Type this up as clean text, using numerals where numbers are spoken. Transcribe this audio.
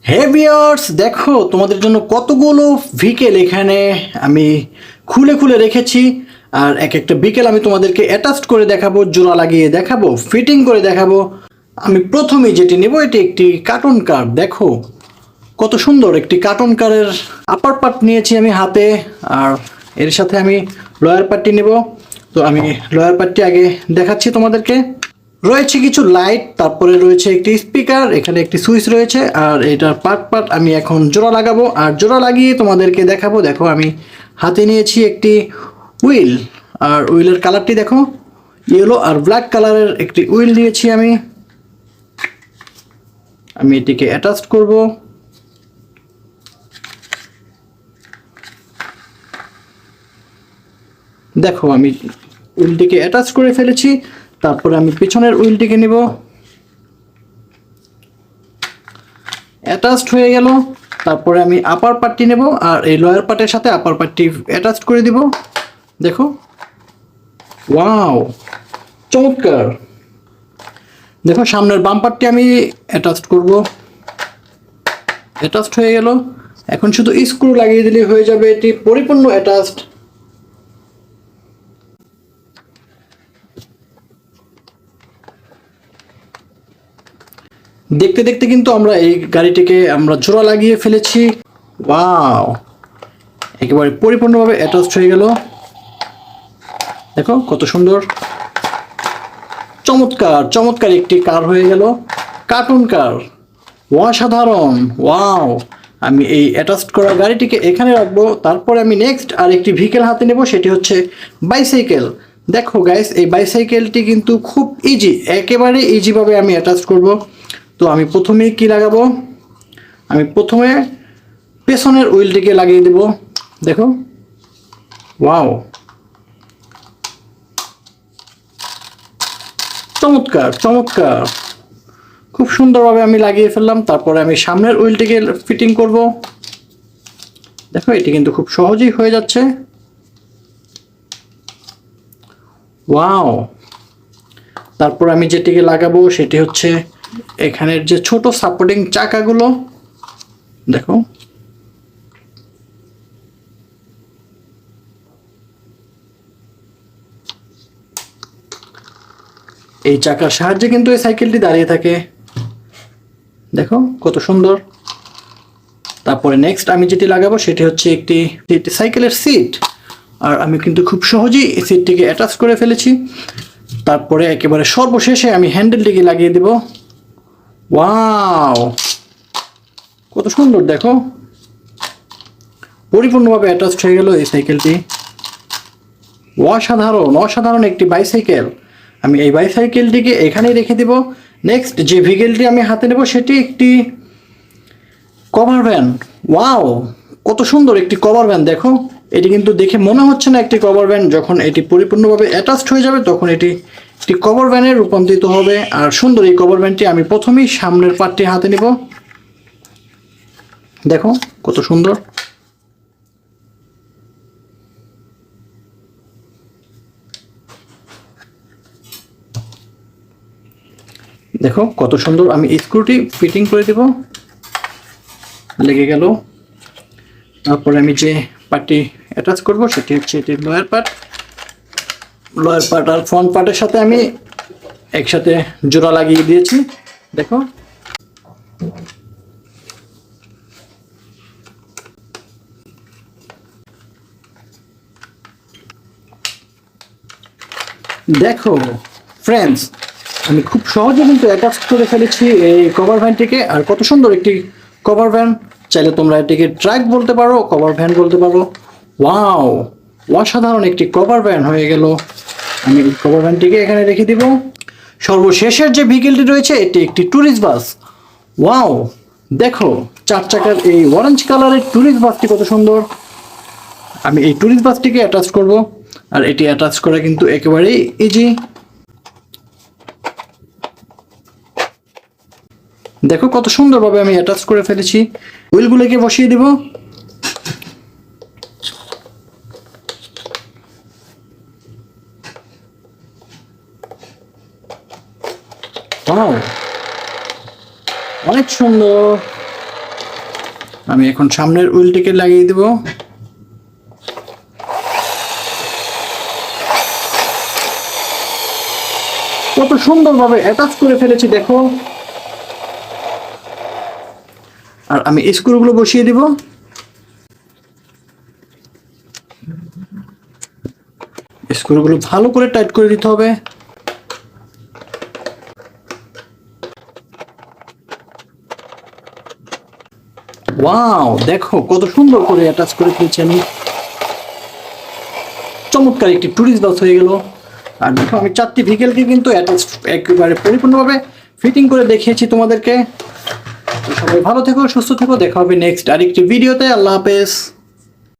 হে viewers, দেখো তোমাদের জন্য কতগুলো ভিকেল এখানে আমি খুলে খুলে রেখেছি। আর এক একটা বিকেল আমি তোমাদেরকে অ্যাটাচড করে দেখাবো, জোড়া লাগিয়ে দেখাবো, ফিটিং করে দেখাবো। আমি প্রথমেই যেটি নেব, এটি একটি কার্টুন কার। দেখো কত সুন্দর একটি কার্টুন কারের আপার পার্ট নিয়েছি আমি হাতে। আর এর সাথে আমি লোয়ার পার্টটি নেব। তো আমি লোয়ার পার্টটি আগে দেখাচ্ছি তোমাদেরকে। রয়েছে কিছু লাইট, তারপরে রয়েছে একটি স্পিকার, এখানে একটি সুইচ রয়েছে। আর এটার পার্ট পার্ট আমি এখন জোড়া লাগাবো, আর জোড়া লাগিয়ে তোমাদেরকে দেখাবো। দেখো আমি হাতে নিয়েছি একটি উইল, আর উইলের কালারটি দেখো ইয়েলো আর ব্ল্যাক কালারের একটি উইল নিয়েছি আমি। আমি এটিকে অ্যাটাচ করব। দেখো আমি উইলটিকে অ্যাটাচ করে ফেলেছি। তারপরে আমি পিছনের উইলটিকে নিব, অ্যাটাচড হয়ে গেল। তারপরে আমি আপার পার্টটি নেব, আর এই লোয়ার পার্টের সাথে আপার পার্টটি অ্যাটাচড করে দিব। দেখো ওয়াও, চমৎকার। দেখো সামনের বাম্পারটি আমি অ্যাটাচড করব, অ্যাটাচড হয়ে গেল। এখন শুধু স্ক্রু লাগিয়ে দিলেই হয়ে যাবে, এটি পরিপূর্ণ অ্যাটাচড। দেখতে দেখতে কিন্তু আমরা এই গাড়িটিকে আমরা জোড়া লাগিয়ে ফেলেছি। ওয়াও, একেবারে পরিপূর্ণভাবে অ্যাটাচড হয়ে গেল। দেখো কত সুন্দর, চমৎকার চমৎকার একটি কার হয়ে গেল, কার্টুন কার। অসাধারণ, ওয়াও। আমি এই অ্যাটাচড করা গাড়িটিকে এখানে রাখবো। তারপরে আমি নেক্সট আর একটি ভেহিকেল হাতে নেব, সেটি হচ্ছে বাইসাইকেল। দেখো গাইস, এই বাইসাইকেলটি কিন্তু খুব ইজি, একেবারে ইজিভাবে আমি অ্যাটাচ করব। তো আমি প্রথমেই কি লাগাবো, আমি প্রথমে পেছনের হুইলটিকে লাগিয়ে দেব। দেখো ওয়াও, চমৎকার চমৎকার, খুব সুন্দরভাবে আমি লাগিয়ে ফেললাম। তারপরে আমি সামনের হুইলটিকে ফিটিং করব। দেখো এটি কিন্তু খুব সহজেই হয়ে যাচ্ছে। ওয়াও, তারপর আমি যেটিকে লাগাবো সেটি হচ্ছে এখানের যে ছোট সাপোর্টিং চাকাগুলো। দেখো এই চাকার সাহায্যে কিন্তু এই সাইকেলটি দাঁড়িয়ে থাকে। দেখো কত সুন্দর। তারপরে নেক্সট আমি যেটি লাগাবো সেটি হচ্ছে একটি সাইকেলের সিট। আর আমি কিন্তু খুব সহজেই এই সিটটিকে অ্যাটাচ করে ফেলেছি। তারপরে একেবারে সর্বশেষে আমি হ্যান্ডেলটিকে লাগিয়ে দেব। ওয়াও, কত সুন্দর। দেখো পরিপূর্ণভাবে অ্যাটাচ হয়ে গেল এই সাইকেলটি। অসাধারণ অসাধারণ একটি বাইসাইকেল। আমি এই বাইসাইকেলটিকে এখানেই রেখে দেব। নেক্সট যে ভেহিকেলটি আমি হাতে নেব সেটি একটি কভার ভ্যান। ওয়াও, কত সুন্দর একটি কভার ভ্যান। দেখো এটি কিন্তু দেখে মনে হচ্ছে না একটি কভার ভ্যান, যখন এটি পরিপূর্ণভাবে অ্যাটাচড হয়ে যাবে তখন এটি একটি কভার ভ্যানে রূপান্তরিত হবে। আর সুন্দর এই কভার ভ্যানটি আমি প্রথমেই সামনের পার্টটি হাতে নেব। দেখো কত সুন্দর। দেখো কত সুন্দর, আমি স্ক্রুটি ফিটিং করে দেব। লেগে গেল। তারপরে আমি যে পার্টটি অ্যাটাচ করব সেটি হচ্ছে এটি লোয়ার পার্ট। লোয়ার পার্ট আর ফ্রন্ট পার্টের সাথে আমি একসাথে জোড়া লাগিয়ে দিয়েছি। দেখো দেখো ফ্রেন্ডস, আমি খুব সহজে কিন্তু অ্যাটাচ করে ফেলেছি এই কভার ভ্যানটিকে। আর কত সুন্দর একটি কভার ভ্যান। চাইলে তোমরা এটিকে ট্রাক বলতে পারো, কভার ভ্যান বলতে পারো। ওয়াও, অসাধারণ একটি কভার ভ্যান হয়ে গেল। আমি এই কভার ভ্যানটিকে এখানে রেখে দিব। সর্বশেষের যে ভেহিকেলটি রয়েছে এটি একটি ট্যুরিস্ট বাস। ওয়াও, দেখো চার চাকার এই অরেঞ্জ কালারের ট্যুরিস্ট বাসটি কত সুন্দর। আমি এই ট্যুরিস্ট বাসটিকে অ্যাটাচ করব। আর এটি অ্যাটাচ করা কিন্তু একেবারেই ইজি। দেখো কত সুন্দরভাবে আমি অ্যাটাচ করে ফেলেছি। হুইলগুলোকে বসিয়ে দিব। ওয়াও, অনেক সুন্দর। আমি এখন সামনের হুইলটিকে লাগিয়ে দেব। কত সুন্দরভাবে অ্যাটাচ করে ফেলেছি দেখো। আর আমি স্ক্রুগুলো বসিয়ে দিব। স্ক্রুগুলো ভালো করে টাইট করে দিতে হবে। ওয়াও, দেখো কত সুন্দর করে অ্যাটাচ করে ফেলেছি আমি। চমৎকার একটি টুরিস্ট বাস হয়ে গেল। আর দেখো আমি 4টি ভেহিকেলকে কিন্তু অ্যাটাচ একেবারে পরিপূর্ণভাবে ফিটিং করে দেখিয়েছি তোমাদেরকে। তো সবাই ভালো থেকো, সুস্থ থেকো, দেখা হবে নেক্সট আরেকটি ভিডিওতে। আল্লাহ হাফেজ।